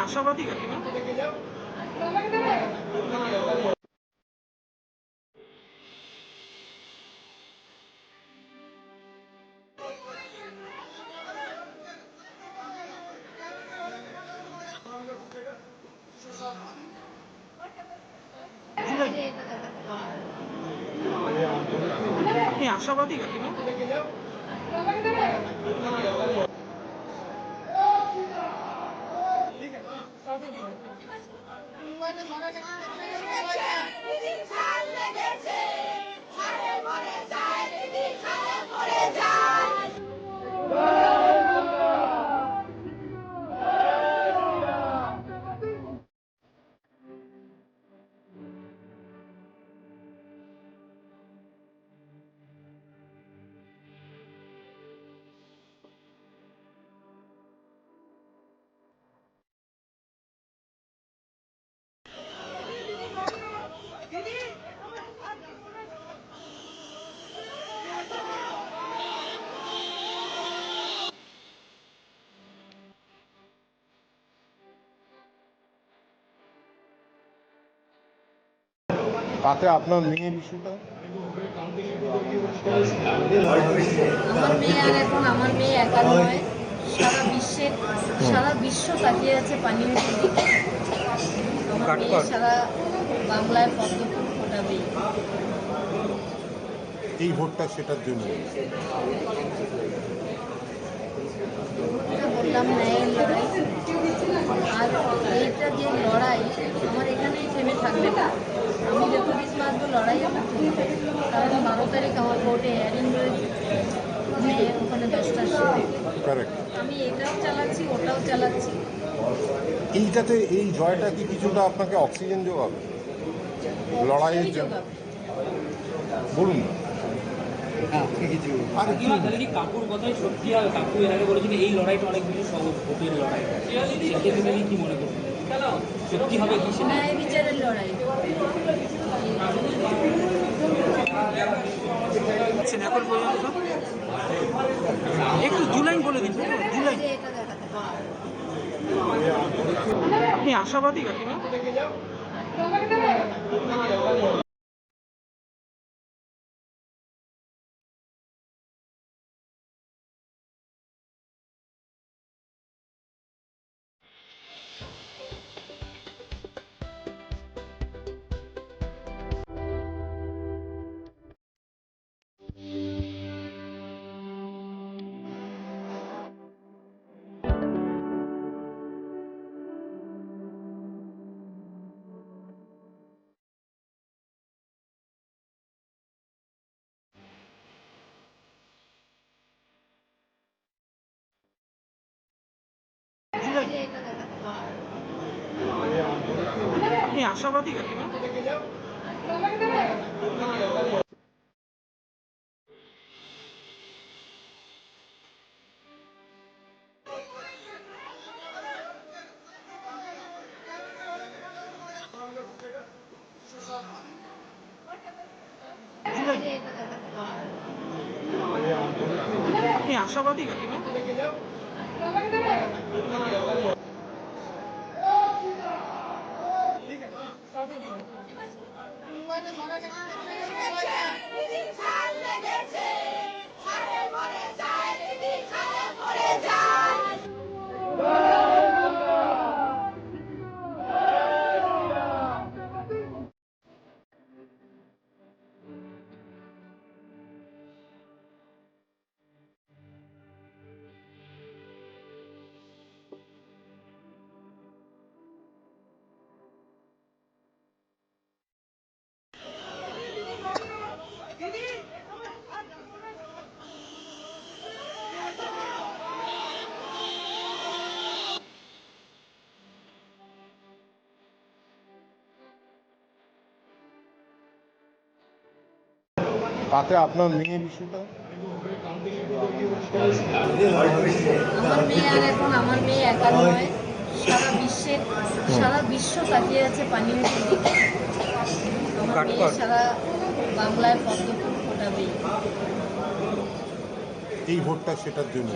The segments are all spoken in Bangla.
আশাবাদী কাকিমা। আশাবাদী কাকিমা। তাতে আপনার মেয়ের ইস্যুটা আমার মেয়ে আর এখন আমার মেয়ে একা নয়, সারা বিশ্ব তাকিয়ে আছে পানীয় দিকে। আমার মেয়ে সারা বাংলায় পদ্মফুল ফোটাবে। এই ভোটটা সেটার জন্য বললাম ন্যায়ের লড়াই, আর এইটা যে লড়াই আমার এখানেই থেমে থাকবে না। আমি যতদিন বাঁচবো লড়াই আমার চলবে, কারণ 12 তারিখ আমার কোর্টে হিয়ারিং রয়েছে, মেয়ের ওখানে 10টার সময়। আমি এটাও চালাচ্ছি, ওটাও চালাচ্ছি। এইটাতে এই জয়টা কি কিছুটা আপনাকে অক্সিজেন যোগাবে লড়াইয়ের জন্য? বলুন না। আর কি কাকুর কথাই সত্যি হয়? কাকু এর আগে বলেছেন এই লড়াইটা অনেক বেশি সহজ, ভোটের লড়াই। সেটা কি মনে করছেন, সত্যি হবে কি সেটা? ন্যায় বিচারের লড়াই। এখন পর্যন্ত একটু 2 লাইন বলে দিন, 2 লাইন। আপনি আশাবাদী কাকিমা। আপনি আশাবাদী কাকিমা। আপনি আশাবাদী কাকিমা। তাতে আপনার মেয়ের ইস্যুটা আমার মেয়ে আর এখন আমার মেয়ে একা নয়, সারা বিশ্ব তাকিয়ে আছে পানীয় দিকে। আমার মেয়ে সারা বাংলায় পদ্মফুল ফোটাবে। এই ভোটটা সেটার জন্য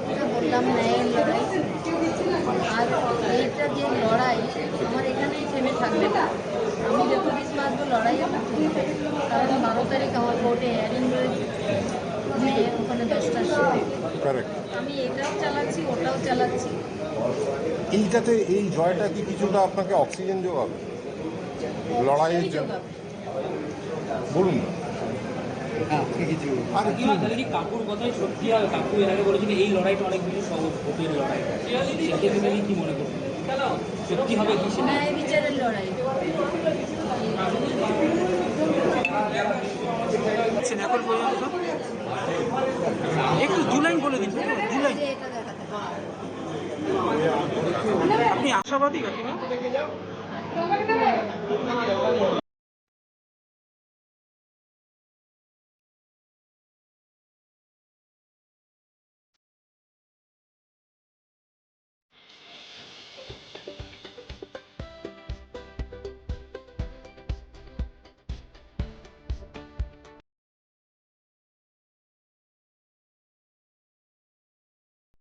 যেটা বললাম ন্যায়ের লড়াই, আর এইটা যে লড়াই আমার এখানেই থেমে থাকবে না। আমি যত বিষ বাঁচবো লড়াই আমার চলবে, কারণ 12 তারিখ আমার কোর্টে হিয়ারিং রয়েছে, ওখানে 10টার সময় কারেক্ট। আমি এটাও চালাচ্ছি ওটাও চালাচ্ছি। এইটাতে এই জয়টা কি কিছুটা আপনাকে অক্সিজেন যোগাবে লড়াইয়ের জন্য? যোগাবে। বলুন না। আর কি কাকিমা তাহলে কি কাকুর কথাই সত্যি হবে? কাকু এর আগে বলেছিলেন এই লড়াইটা অনেক বেশি সহজ, ভোটের লড়াই। সেটা থেকে কি মনে করছেন? সত্যি হবে কি সেটা? ন্যায় বিচারের লড়াই। আচ্ছা, এখন পর্যন্ত একটু দু লাইন বলে দিন, দু লাইন। যে এটা দেখাতে হবে। আপনি আশাবাদী কাকিমা?